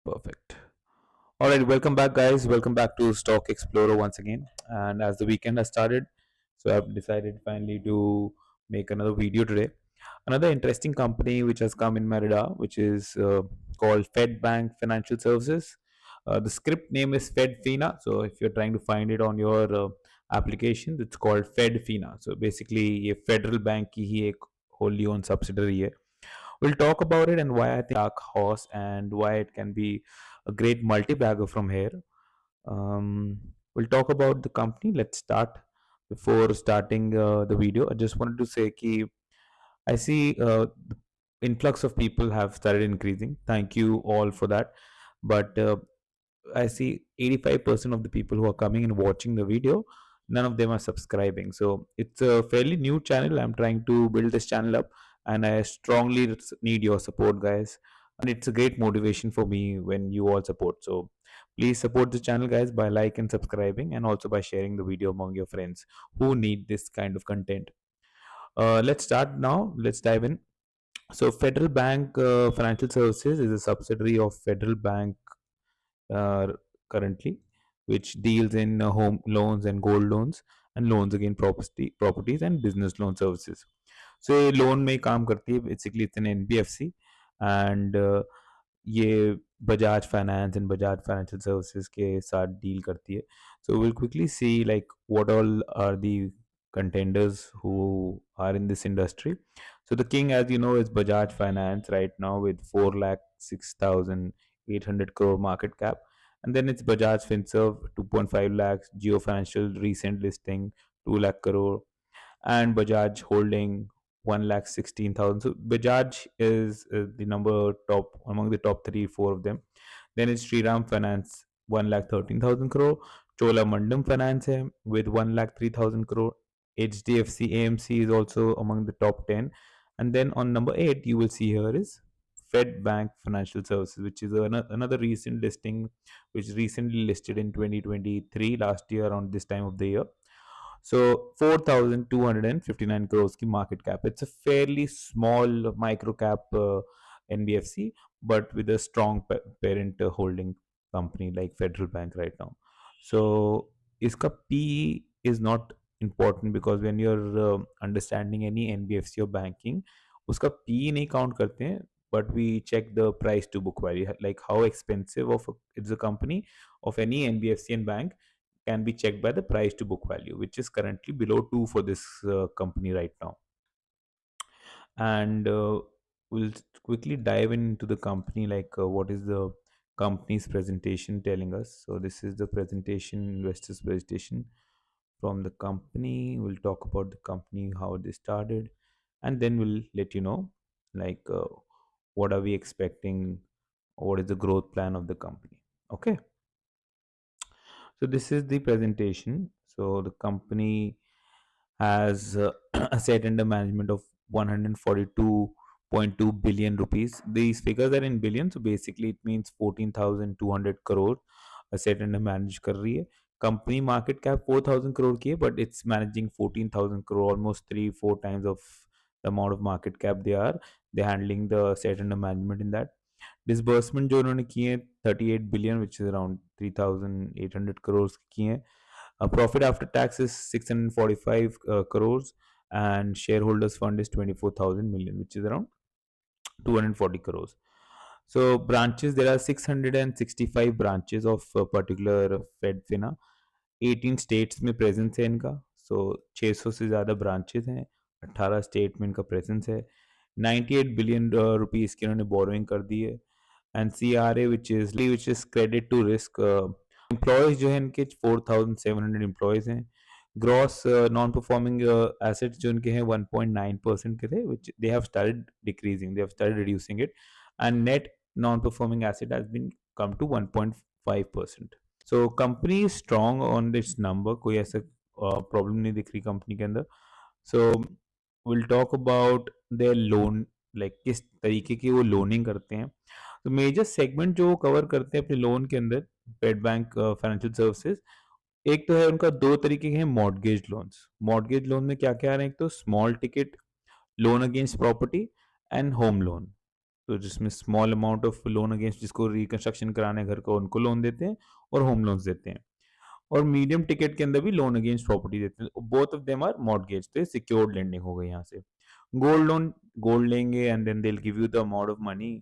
Perfect. All right, welcome back, guys. Welcome back to Stock Explorer once again. And as the weekend has started, so I've decided finally to make another video today. Another interesting company which has come in my radar, which is called Fedbank Financial Services. The script name is Fedfina. So if you're trying to find it on your application, it's called Fedfina. So basically, ये federal bank की ही एक wholly owned subsidiary है. We'll talk about it and why I think dark horse and why it can be a great multi-bagger from here. We'll talk about the company. Let's start. Before starting the video, I just wanted to say that I see the influx of people have started increasing. Thank you all for that. But I see 85% of the people who are coming and watching the video, none of them are subscribing. So it's a fairly new channel. I'm trying to build this channel up, and I strongly need your support, guys. And it's a great motivation for me when you all support. So please support the channel, guys, by like and subscribing, and also by sharing the video among your friends who need this kind of content. Let's start now. Let's dive in. So Federal Bank Financial Services is a subsidiary of Federal Bank uh, currently, which deals in home loans and gold loans and loans against properties and business loan services. So ये loan में काम करती है, basically it's an NBFC and ये Bajaj finance and Bajaj financial services के साथ deal करती है. So will quickly see like what all are the contenders who are in this industry. So the king, as you know, is Bajaj Finance right now with 4,06,800 crore market cap. And then it's Bajaj Finserv, 2.5 lakhs, Geo Financial recent listing, 2 lakh crore, and Bajaj Holding, 1,16,000. So Bajaj is the number top among the top three, four of them. Then it's Shriram Finance, 1,13,000 crore. Chola Mandam Finance hai with 1,03,000 crore. HDFC AMC is also among the top 10. And then on number 8, you will see here is Fed Bank Financial Services, which is another recent listing, which recently listed in 2023, last year around this time of the year. So 4,259 crores ki market cap. It's a fairly small micro cap NBFC, but with a strong parent holding company like Federal Bank right now. So iska P is not important because when you're understanding any NBFC or banking, uska P नहीं count करते हैं, but we check the price to book value, like how expensive it's a company of any NBFC and bank can be checked by the price to book value, which is currently below 2 for this company right now. And we'll quickly dive into the company, like what is the company's presentation telling us. So this is the presentation, investors presentation from the company. We'll talk about the company, how they started, and then we'll let you know like what are we expecting, what is the growth plan of the company. Okay. So this is the presentation. So the company has asset under management of 142.2 billion rupees. These figures are in billion, so basically it means 14,200 crore asset under managed कर रही है. Company market cap 4,000 crore की है, but it's managing 14,000 crore, almost 3-4 times of the amount of market cap they are. They're handling the asset under management in that. Disbursement जो उन्होंने किए हैं 38 billion which is around 3,800 crore किए हैं. Profit after tax is 645 crore and shareholders fund is 24,000 million, which is around 240 crores. So branches, there are 665 branches of particular Fedfina. 18 states में presence है इनका. So 600 से ज़्यादा branches हैं, 18 स्टेट में इनका presence है. 98 बिलियन रुपीस की इन्होंने बोरोइंग कर दी है. And CRA which is credit to risk. Employees जो है इनके 4,700 एम्प्लॉयज हैं. ग्रॉस नॉन परफॉर्मिंग एसेट्स जो इनके हैं 1.9% के थे, which they have started decreasing, they have started reducing it, and net non performing asset has been come to 1.5%. So company strong on this number, कोई ऐसा प्रॉब्लम नहीं दिख रही कंपनी के अंदर. So will talk about their loan, like किस तरीके की वो लोनिंग करते हैं. तो मेजर सेगमेंट जो वो कवर करते हैं अपने लोन के अंदर, पेड बैंक फाइनेंशियल सर्विसेज, एक तो है उनका, दो तरीके के हैं मॉर्गेज लोन्स. मॉर्गेज लोन में क्या क्या आ रहे हैं, एक तो small ticket loan against property and home loan. तो जिसमें small amount of loan against जिसको रिकंस्ट्रक्शन कराना है घर का उनको लोन देते हैं और होम लोन्स देते हैं। और मीडियम टिकट के अंदर भी लोन अगेंस्ट प्रॉपर्टी देते हैं, both of them are mortgage, तो सिक्योर्ड लेंडिंग हो गई यहाँ से। गोल्ड लोन, गोल्ड लेंगे and then they will give you the amount of money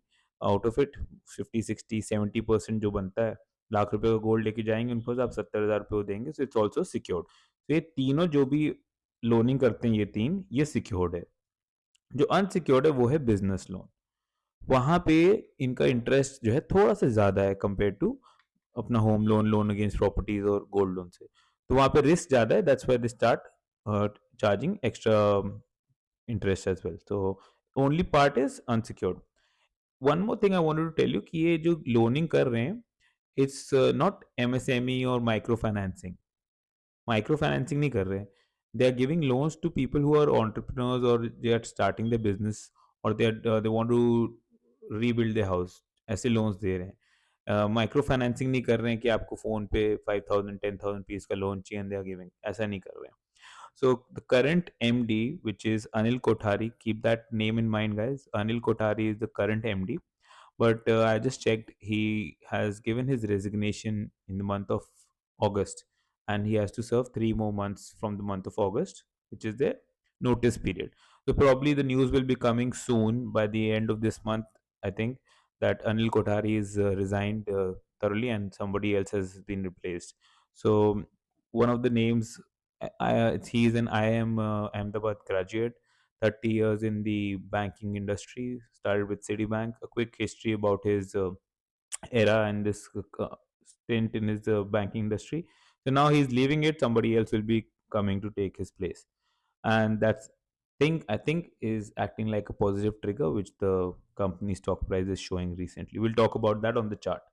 out of it, 50 60 70% जो बनता है। लाख रुपए का गोल्ड लेके जाएंगे उनको तो आप 70,000 रुपये देंगे, सो इट्स ऑल्सो सिक्योर्ड। तो ये तीनों जो भी लोनिंग करते हैं ये तीन, ये सिक्योर्ड है। जो अनसिक्योर्ड है वो है बिजनेस लोन। वहां पे इनका इंटरेस्ट जो है थोड़ा सा ज्यादा है कंपेयर टू अपना home loan, loan against properties और गोल्ड लोन से। तो वहां पे रिस्क ज्यादा है, that's why they start charging extra interest as well. तो only part is unsecured. One more thing I wanted to tell you कि ये जो लोनिंग कर रहे हैं, इट्स नॉट एमएसएमई और माइक्रो फाइनेंसिंग। माइक्रो फाइनेंसिंग नहीं कर रहे हैं, they are giving loans to people who are entrepreneurs और they are starting the business, और they want to rebuild the house, ऐसे लोन्स दे रहे हैं। माइक्रो फाइनेंसिंग नहीं कर रहे हैं कि आपको फोन पे 5,000 10,000 पीस का लोन चाहिए एंड दे आर गिविंग, ऐसा नहीं कर रहे हैं। So the current MD, which is Anil Kothari, keep that name in mind, guys. Anil Kothari is the current MD, but I just checked. He has given his resignation in the month of August, and he has to serve 3 more months from the month of August, which is the notice period. So probably the news will be coming soon by the end of this month. I think that Anil Kothari is resigned thoroughly, and somebody else has been replaced. So one of the names, he is an IIM Ahmedabad graduate, 30 years in the banking industry, started with Citibank. A quick history about his era and this stint in his banking industry. So now he's leaving it. Somebody else will be coming to take his place, and that's thing I think is acting like a positive trigger, which the company stock price is showing recently. We'll talk about that on the chart.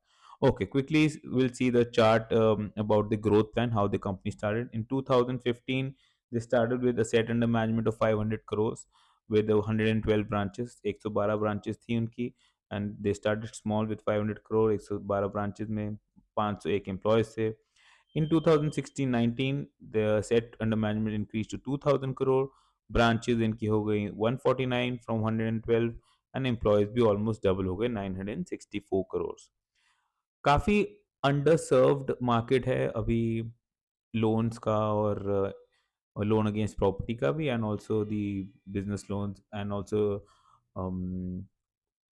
Okay, quickly we'll see the chart about the growth plan, how the company started in 2015. They started with a set under management of 500 crores with 112 branches, 112 branches थी उनकी, and they started small with 500 crore, 112 branches में 501 employees थे. In 2016-19 the set under management increased to 2000 crore, branches इनकी हो गई 149 from 112, and employees भी almost double हो गए 964 crores. काफ़ी अंडर सर्व्ड मार्केट है अभी लोन्स का, और लोन अगेंस्ट प्रॉपर्टी का भी, and also the business loans, and also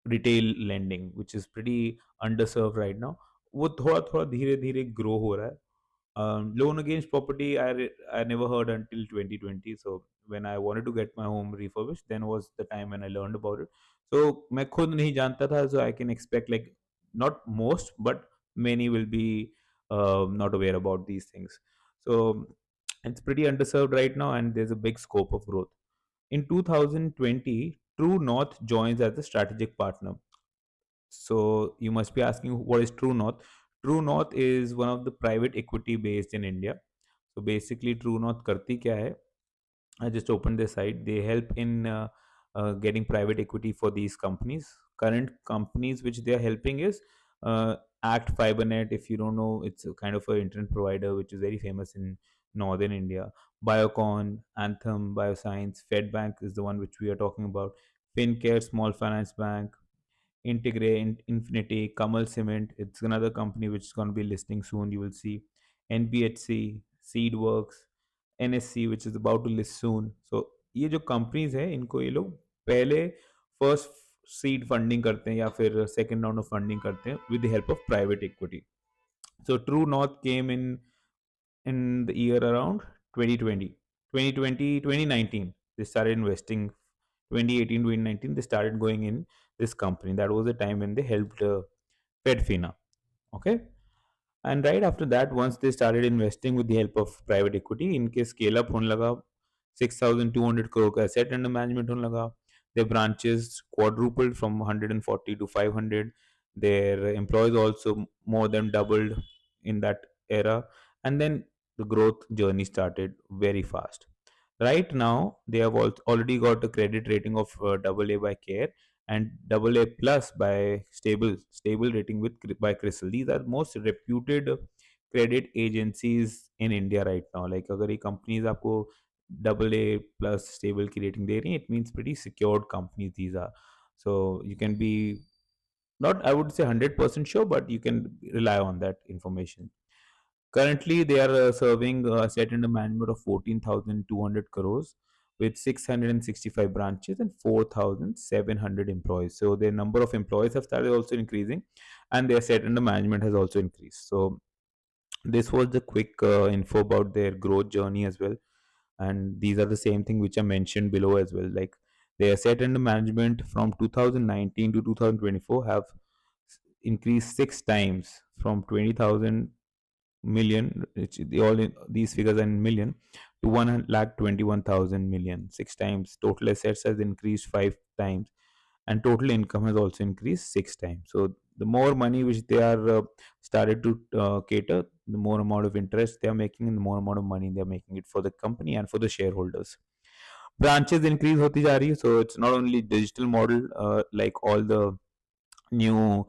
retail lending which is pretty under serve right now. वो थोड़ा थोड़ा धीरे धीरे ग्रो हो रहा है। Loan against property, I never heard until 2020. So when I wanted to get my home refurbished, then was the time when I learned about it. So मैं खुद नहीं जानता था, so I can expect like not most, but many will be not aware about these things. So it's pretty underserved right now, and there's a big scope of growth. In 2020, True North joins as a strategic partner. So you must be asking, what is True North? True North is one of the private equity based in India. So basically, True North करती क्या है? I just opened their site. They help in getting private equity for these companies. Current companies which they are helping is Act FiberNet. If you don't know, it's a kind of an internet provider which is very famous in northern India. Biocon, Anthem, Bioscience, Fedbank is the one which we are talking about. FinCare, Small Finance Bank, Integrate, Infinity, Kamal Cement. It's another company which is going to be listing soon. You will see NBHC, Seedworks, NSC, which is about to list soon. So ये जो companies है इनको ये लोग पहले first seed funding करते हैं या फिर सेकेंड राउंड ऑफ फंडिंग करते हैं with the help of private equity. So True North came in the year around 2020, 2020, 2019. They started investing 2018, 2019. They started going in this company. That was the time when they helped Fedfina. Okay. And right after that, once they started investing with the help of private equity, इनके scale up होने लगा, 6,200 crore का asset under management होने लगा. Their branches quadrupled from 140 to 500. Their employees also more than doubled in that era. And then the growth journey started very fast. Right now, they have already got a credit rating of AA by CARE and AA plus by stable rating with by CRISIL. These are most reputed credit agencies in India right now. Like अगर ये companies आपको AA plus stable की rating दे रही हैं, it means pretty secured companies these are. So you can be, not I would say 100% sure, but you can rely on that information. Currently, they are serving a asset under management of 14,200 crores with 665 branches and 4,700 employees. So their number of employees have started also increasing, and their asset under management has also increased. So this was the quick info about their growth journey as well. And these are the same thing which I mentioned below as well. Like their asset under management from 2019 to 2024 have increased six times from 20,000 million, which these figures are in million, to 1 lakh 21,000 million. Six times. Total assets has increased five times, and total income has also increased six times. So the more money which they are started to cater, the more amount of interest they are making, and the more amount of money they are making it for the company and for the shareholders. Branches increase hoti ja rahi hai, so it's not only digital model like all the new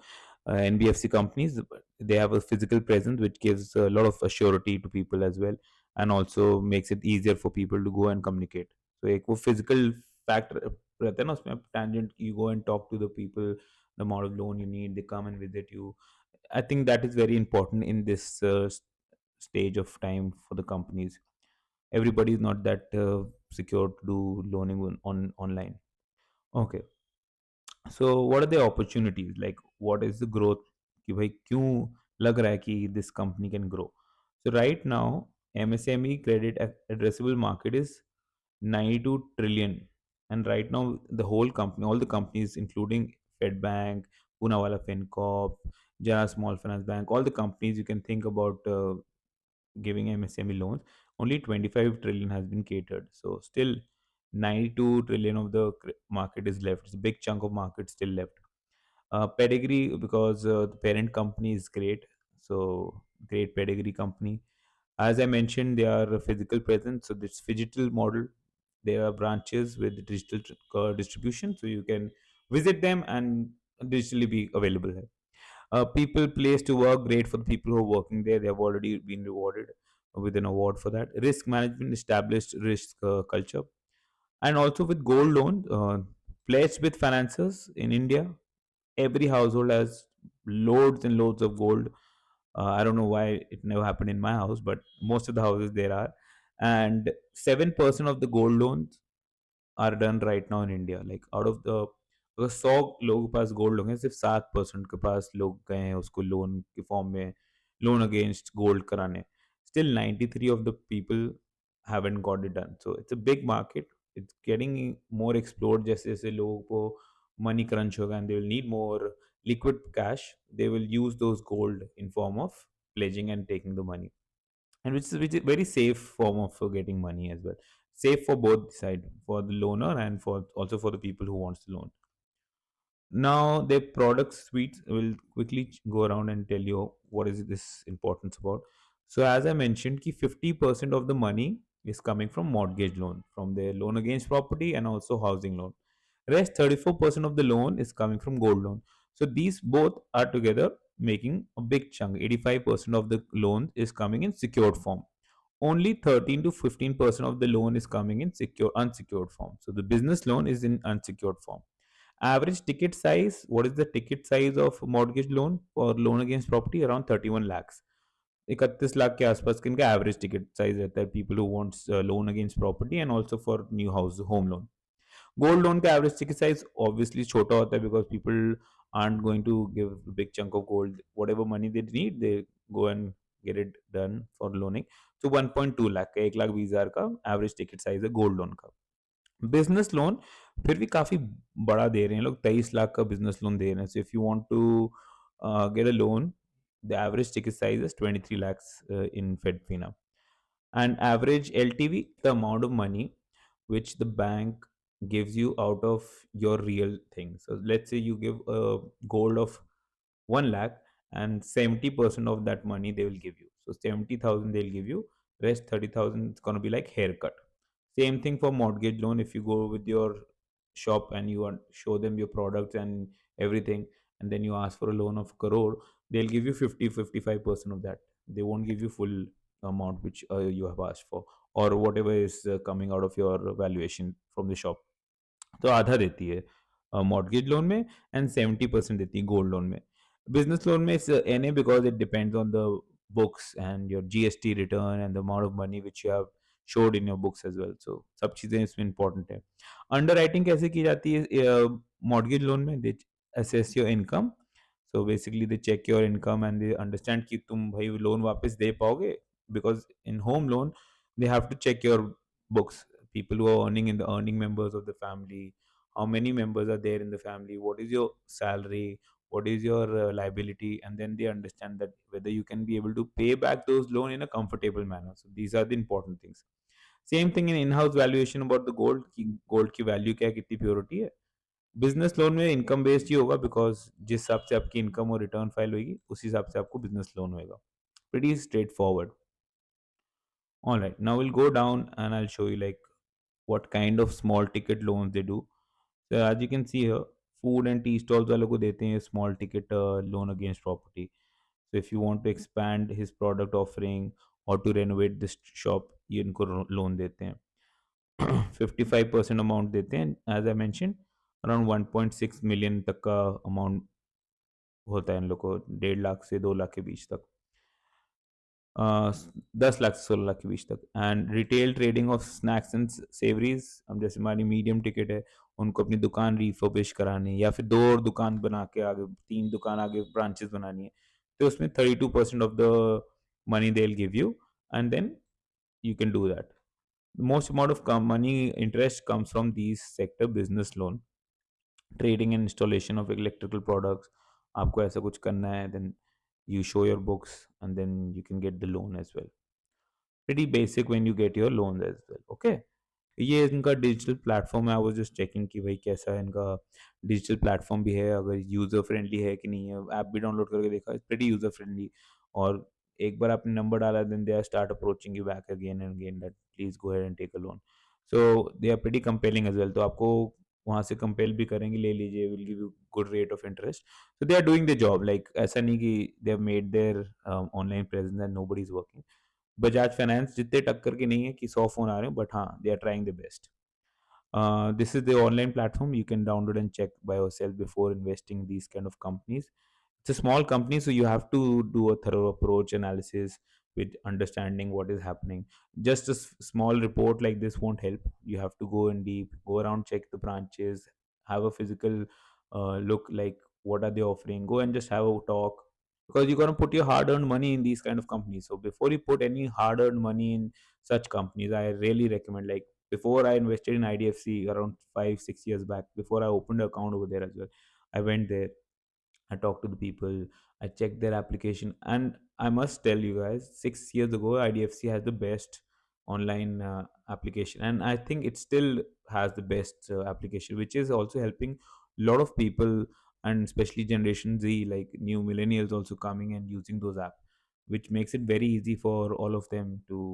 NBFC companies, but they have a physical presence which gives a lot of assurity to people as well, and also makes it easier for people to go and communicate. So एक वो physical fact रहता है ना उसमें, tangent, you go and talk to the people, the amount of loan you need, they come and visit you. I think that is very important in this stage of time for the companies. Everybody is not that secure to do loaning on online. Okay, so what are the opportunities, like what is the growth, कि भाई क्यों लग रहा है कि this company can grow? So right now MSME credit addressable market is 92 trillion, and right now the whole company, all the companies including Fedbank, Poonawalla FinCorp, Jana Small Finance Bank, all the companies you can think about giving MSME loans, only 25 trillion has been catered. So still 92 trillion of the market is left. It's a big chunk of market still left. Pedigree, because the parent company is great. So great pedigree company. As I mentioned, they are a physical presence. So this digital model, there are branches with digital distribution. So you can visit them and digitally be available here. People place to work, great for the people who are working there. They have already been rewarded with an award for that. Risk management, established risk culture, and also with gold loan pledged with financiers in India. Every household has loads and loads of gold. I don't know why it never happened in my house, but most of the houses there are. And 7% of the gold loans are done right now in India. Like out of the, अगर 100 लोगों के पास gold होंगे, सिर्फ 7% के पास लोग गए हैं उसको लोन के फॉर्म में, लोन अगेंस्ट गोल्ड कराने. Still 93 of the people haven't got it done. So it's a big market. It's getting more explored जैसे जैसे लोगों को money crunch होगा and they will need more liquid cash. They will use those gold in form of pledging and taking the money, and which is very safe form of getting money as well. Safe for both side, for the loaner and for also for the people who wants to loan. Now their product suite will quickly go around and tell you what is this importance about. So as I mentioned, ki 50% of the money is coming from mortgage loan, from their loan against property and also housing loan. Rest 34% of the loan is coming from gold loan. So these both are together making a big chunk. 85% of the loan is coming in secured form. Only 13 to 15% of the loan is coming in secure unsecured form. So the business loan is in unsecured form. Average ticket size, what is the ticket size of mortgage loan or loan against property? Around 31 lakhs. 31 lakh के आसपास का इनका average ticket size रहता है, people who wants loan against property and also for new house home loan. Gold loan का average ticket size obviously छोटा होता है, because people aren't going to give a big chunk of gold. Whatever money they need, they go and get it done for loaning. So 1.2 lakh का, 1,20,000 का average ticket size है gold loan का. Business loan फिर भी काफ़ी बड़ा दे रहे हैं लोग, 23 लाख का बिजनेस लोन दे रहे हैं. So if you want to get a loan, the average ticket size is 23 lakhs in Fedfina. And average LTV, the amount of money which the bank gives you out of your real thing. So let's say you give a gold of 1 lakh, and 70% of that money they will give you. So 70,000 they'll give you, rest 30,000 it's going to be like haircut. Same thing for mortgage loan. If you go with your shop and you want show them your products and everything, and then you ask for a loan of crore, they'll give you 50-55% of that. They won't give you full amount which you have asked for, or whatever is coming out of your valuation from the shop. तो आधा देती है. Mortgage loan में, and 70% देती है gold loan में. Business loan में it's an a because it depends on the books and your GST return and the amount of money which you have showed in your books as well. So सब चीज़ें इसमें important है. Under कैसे की जाती है mortgage loan में? They assess your income. So basically they check your income and they understand कि तुम भाई लोन वापस दे पाओगे. Because in home loan they have to check your books, people who are earning in the earning members of the family, how many members are there in the family, what is your salary, what is your liability, and then they understand that whether you can be able to pay back those loan in a comfortable manner. So these are the important things. Same thing in in-house valuation about the gold की gold की value क्या है, कितनी purity है. Business loan में income based ही होगा because जिस हिसाब से आपकी इनकम और रिटर्न फाइल होगी उस हिसाब से आपको बिजनेस लोन होएगा. Pretty straightforward. All right, now we'll go down and I'll show you like what kind of small ticket loans they do. So as you can see here, food and tea stalls वालों को देते हैं small ticket loan against property. So if you want to expand his product offering or to renovate this shop, ये इनको loan देते हैं. 55% amount देते हैं. As I mention around 1.6 million तक का अमाउंट होता है इन लोग को, 1.5 लाख से 2 लाख के बीच तक. 10 लाख से 16 लाख के बीच तक. And retail trading of snacks and savouries, अब जैसे हमारी मीडियम टिकट है, उनको अपनी दुकान रिफर्बिश करानी है या फिर 2 और दुकान बना के आगे 3 दुकान आगे ब्रांचेस बनानी है, तो उसमें 32% of the money they will give you and then you can do that. The most amount of money interest comes from these sector business loan, trading and installation of electrical products. आपको ऐसा कुछ करना है, then you show your books and then you can get the loan as well. Pretty basic when you get your loans as well. Okay. ये इनका digital platform है. I was just checking कि भाई कैसा इनका डिजिटल प्लेटफॉर्म भी है, अगर यूज़र फ्रेंडली है कि नहीं है. ऐप भी डाउनलोड करके देखा, इट्स प्रीटी यूज़र फ्रेंडली. और एक बार आपने नंबर डाला then they are start approaching you back again and again that please go ahead and take a loan. So they are pretty compelling as well. तो आपको वहाँ से कंपेल भी करेंगे, ले लीजिए, will give you good rate of interest. So they are doing the job. Like ऐसा नहीं कि they have made their online presence and nobody is working. Bajaj Finance जितने टक्कर के नहीं है कि 100 फोन आ रहे हैं, बट हाँ they are trying the best. This is the online platform you can download and check by yourself before investing in these kind of companies. It's a small company, so you have to do a thorough approach analysis with understanding what is happening. Just a small report like this won't help. You have to go in deep, go around, check the branches, have a physical look like what are they offering. Go and just have a talk, because you're gonna put your hard-earned money in these kind of companies. So before you put any hard-earned money in such companies, I really recommend, like, before I invested in IDFC around 5 6 years back, before I opened an account over there as well, I went there, I talked to the people, I checked their application, and I must tell you guys, 6 years ago, IDFC has the best online application, and I think it still has the best application, which is also helping a lot of people, and especially Generation Z, like new millennials, also coming and using those apps, which makes it very easy for all of them to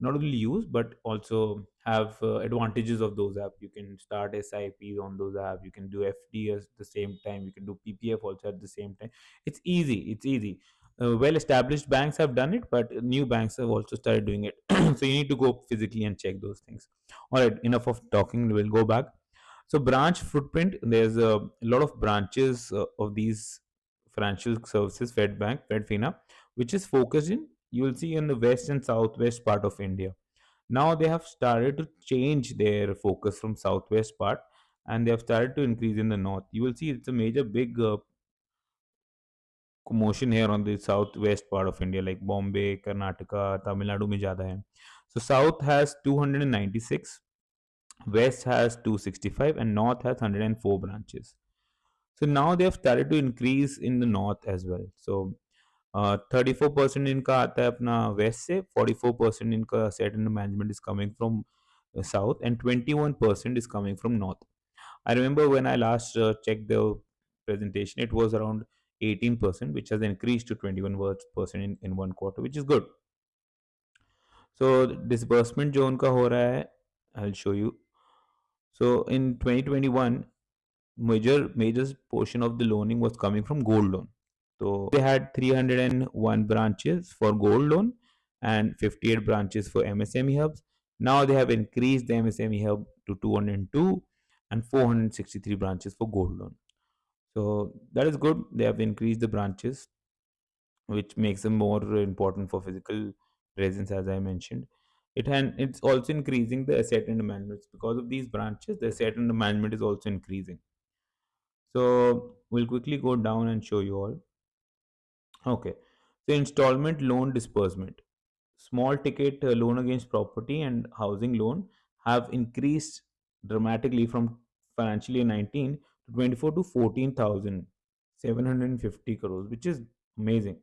not only use but also have advantages of those apps. You can start SIPs on those apps. You can do FD at the same time. You can do PPF also at the same time. It's easy. It's easy. Well established banks have done it, but new banks have also started doing it. So you need to go physically and check those things. All right, enough of talking. We'll go back. So branch footprint. There's a lot of branches of these financial services, Fedfina, which is focused in, you will see, in the west and southwest part of India. Now they have started to change their focus from southwest part, and they have started to increase in the north. You will see it's a major big commotion here on the southwest part of India, like Bombay, Karnataka, Tamil Nadu में ज़्यादा है. So south has 296, west has 265, and north has 104 branches. So now they have started to increase in the north as well. So 34% इनका आता है अपना waste से, 44% इनका set and management is coming from south, and 21% is coming from north. I remember when I last checked the presentation, it was around 18%, which has increased to 21% in 1 quarter, which is good. So disbursement जो उनका हो रहा है, I'll show you. So in 2021, major portion of the loaning was coming from gold loan. So they had 301 branches for gold loan and 58 branches for MSME hubs. Now they have increased the MSME hub to 202, and 463 branches for gold loan. So that is good. They have increased the branches, which makes them more important for physical presence, as I mentioned. It's also increasing the asset under management. Because of these branches, the asset under management is also increasing. So we'll quickly go down and show you all. Okay. So installment loan disbursement. Small ticket loan against property and housing loan have increased dramatically from financial year 19 to 24 to 14,750 crores, which is amazing.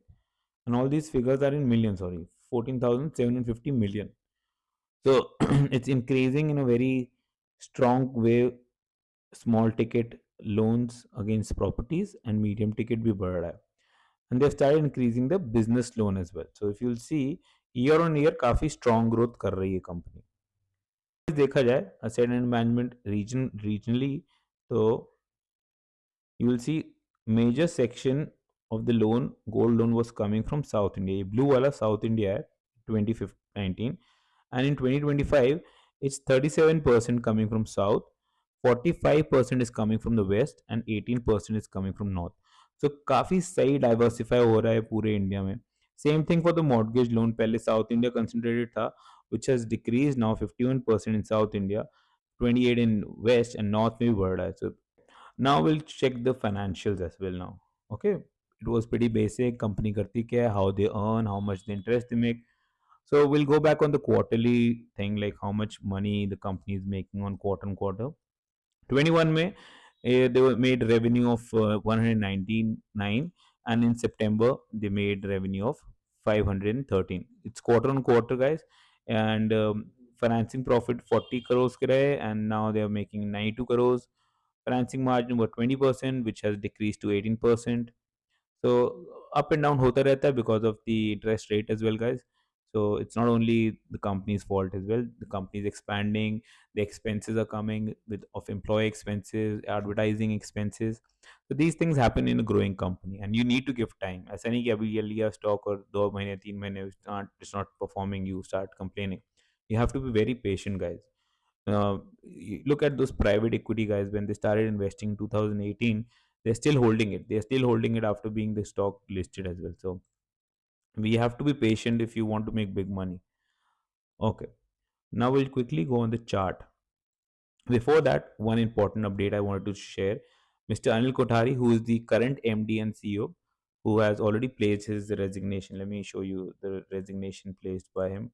And all these figures are in millions, sorry, 14,750 million. So it's increasing in a very strong way. Small ticket loans against properties and medium ticket भी बढ़ रहा है. And they've started increasing the business loan as well. So if you'll see, year on year काफी strong growth कर रही है company. देखा जाए asset and management regionally, तो you will see major section of the loan, gold loan, was coming from South India. ये blue वाला South India है 2019, and in 2025 it's 37% coming from South, 45% is coming from the West, and 18% is coming from North. So काफी सही diversify हो रहा है पूरे India में. Same thing for the mortgage loan. पहले साउथ इंडिया कंसंट्रेटेड था, which has decreased now 51% in South India, 28 in West, and North में भी बढ़ रहा है. So now we'll check the financials as well now. Okay, it was pretty basic. Company करती क्या है, how they earn, how much the interest they make. So we'll go back on the quarterly thing, like how much money the company is making on quarter on quarter. 21 May, they made revenue of 199, and in September they made revenue of 513. It's quarter on quarter, guys. And financing profit 40 crores ke rahe, and now they are making 92 crores. Financing margin was 20%, which has decreased to 18%. So up and down hota rehta hai because of the interest rate as well, guys. So it's not only the company's fault as well. The company is expanding, the expenses are coming with of employee expenses, advertising expenses. So these things happen in a growing company, and you need to give time. ऐसा नहीं कि अभी ये लिया stock और 2 महीने 3 महीने it's not performing, you start complaining. You have to be very patient, guys. Look at those private equity guys. When they started investing in 2018, they're still holding it. They're still holding it after being the stock listed as well. So we have to be patient if you want to make big money. Okay, now we'll quickly go on the chart. Before that, one important update I wanted to share. Mr. Anil Kothari, who is the current MD and CEO, who has already placed his resignation. Let me show you the resignation placed by him.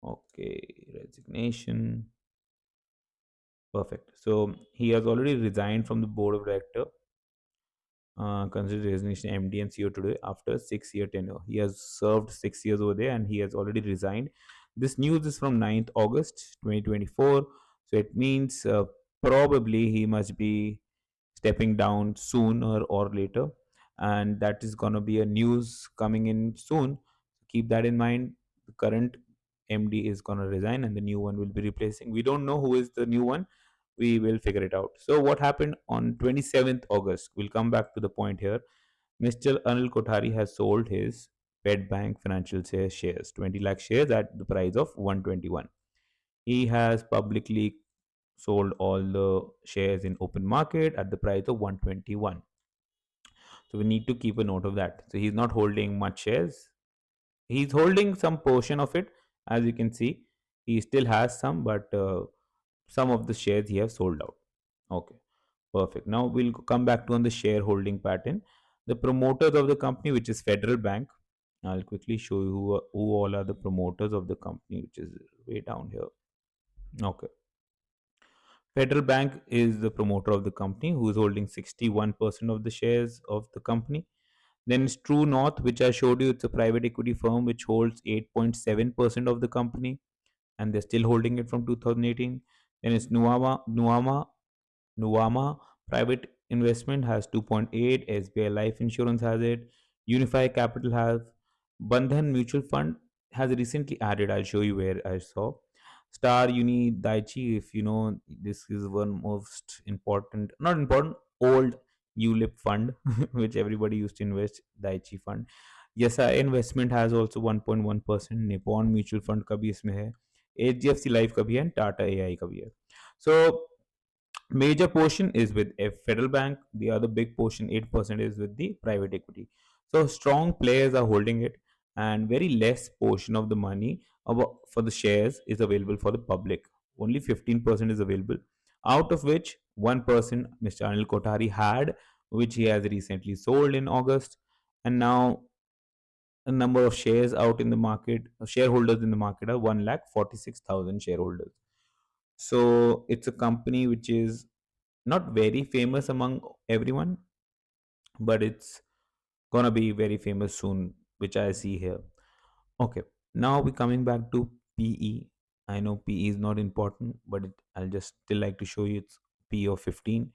Okay, resignation. Perfect. So he has already resigned from the board of director. Considered resignation MD and CEO today after 6 year tenure. He has served 6 years over there, and he has already resigned. This news is from 9th August 2024. So it means probably he must be stepping down sooner or later, and that is gonna be a news coming in soon. Keep that in mind. The current MD is gonna resign, and the new one will be replacing. We don't know who is the new one. We will figure it out. So what happened on 27th August? We'll come back to the point here. Mr. Anil Kothari has sold his Fed Bank Financial shares, 20 lakh shares at the price of 121. He has publicly sold all the shares in open market at the price of 121. So we need to keep a note of that. So he's not holding much shares. He's holding some portion of it, as you can see. He still has some, but some of the shares he has sold out. Okay, perfect. Now we'll come back to on the shareholding pattern. The promoters of the company, which is Federal Bank. I'll quickly show you who all are the promoters of the company, which is way down here. Okay. Federal Bank is the promoter of the company, who is holding 61% of the shares of the company. Then it's True North, which I showed you. It's a private equity firm which holds 8.7% of the company, and they're still holding it from 2018. Then it's Nuwama Private Investment has 2.8. SBI Life Insurance has it. Unify Capital has. Bandhan Mutual Fund has recently added. I'll show you where I saw. Star Uni Daiichi, if you know, this is one most important, not important, old ULIP fund, which everybody used to invest, Daiichi fund. Yes, investment has also 1.1%. Nippon Mutual Fund का भी इसमें है. HDFC Life का भी है, Tata AI का भी है. So Major portion is with a federal bank. The other big portion, 8%, is with the private equity. So strong players are holding it, and very less portion of the money for the shares is available for the public. Only 15% is available, out of which 1% Mr. Anil Kothari had, which he has recently sold in August. And now the number of shares out in the market, shareholders in the market, are 1,46,000 shareholders. So it's a company which is not very famous among everyone, but it's gonna be very famous soon, which I see here. Okay, now we're coming back to PE. I know PE is not important, but I'll just still like to show you its PE of 15.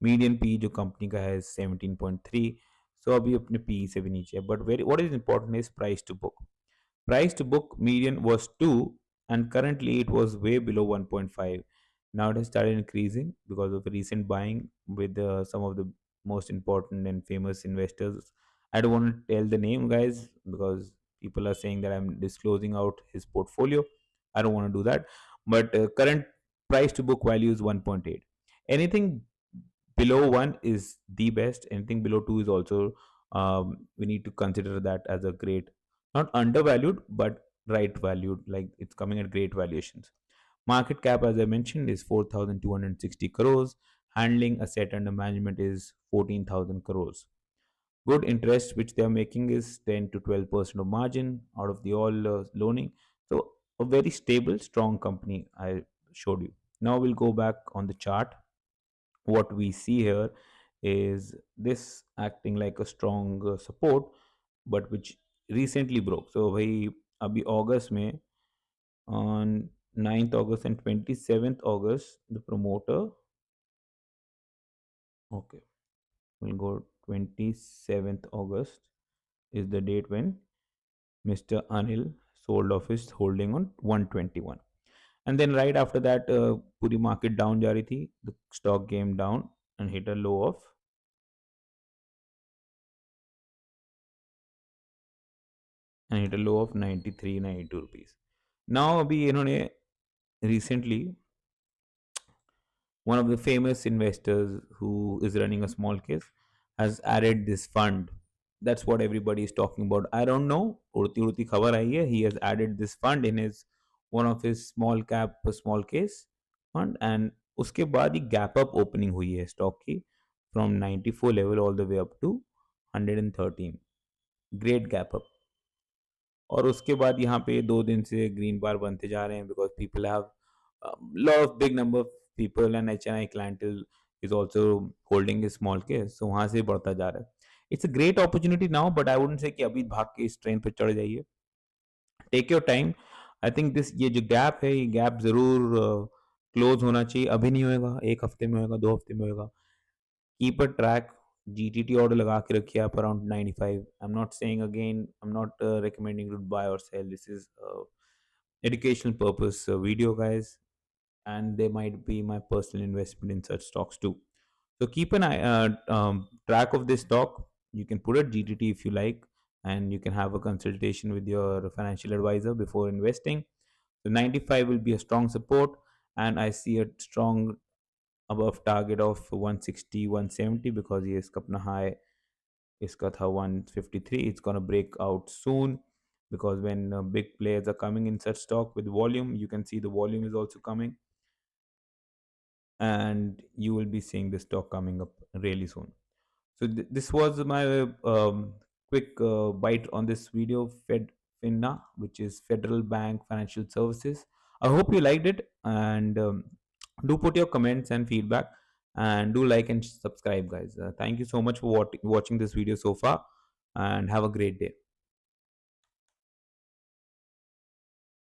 Median P जो company का है 17.3. सो अभी अपने P से भी नीचे है, but very what is important is price to book. Price to book median was 2, and currently it was way below 1.5. Now it has started increasing because of recent buying with some of the most important and famous investors. I don't want to tell the name, guys, because people are saying that I'm disclosing out his portfolio. I don't want to do that. But current price to book value is 1.8. Anything below 1 is the best. Anything below 2 is also, we need to consider that as a great, not undervalued, but right valued, like it's coming at great valuations. Market cap, as I mentioned, is 4,260 crores. Handling asset under management is 14,000 crores. Good interest which they are making is 10 to 12% of margin out of the all loaning. So a very stable, strong company I showed you. Now we'll go back on the chart. What we see here is this acting like a strong support, but which recently broke. So भाई अभी अगस्त में, on 9th August and 27th August, the promoter, okay, we'll go 27th August is the date when Mr. Anil sold off his holding on 121. And then right after that, पूरी market down जा रही थी, the stock came down and hit a low of, and hit a low of 93, 92 rupees. Now अभी इन्होंने recently, one of the famous investors who is running a small case has added this fund. That's what everybody is talking about. I don't know, उड़ती उड़ती खबर आई है, he has added this fund in his one of his small cap small case fund. And उसके बाद ही gap up opening हुई है stock की, from 94 level all the way up to 113. Great gap up. और उसके बाद यहाँ पे 2 दिन से ग्रीन बार बनते जा रहे हैं, because people have lot of big number of people and HNI clientele is also holding a small case, so वहाँ से बढ़ता जा रहा है. It's a great opportunity now, but I wouldn't say कि अभी भाग के इस ट्रेन पे चढ़ जाइए. Take your time. I think this ये जो गैप है, ये गैप जरूर क्लोज होना चाहिए. अभी नहीं होएगा, 1 हफ्ते में होएगा, 2 हफ्ते में होएगा. Keep a track. GTT order लगा के रखिए आप around 95. I'm not saying again, I'm not recommending to buy or sell. This is educational purpose video, guys, and they might be my personal investment in such stocks too. So keep an eye track of this stock. You can put it GTT if you like, and you can have a consultation with your financial advisor before investing. So 95 will be a strong support, and I see a strong above target of 160, 170, because ये इसका अपना high इसका था 153. It's gonna break out soon, because when big players are coming in such stock with volume, you can see the volume is also coming, and you will be seeing the stock coming up really soon. So this was my quick bite on this video. Fedfina, which is Federal Bank Financial Services. I hope you liked it, and do put your comments and feedback, and do like and subscribe, guys. Thank you so much for watching this video so far, and have a great day.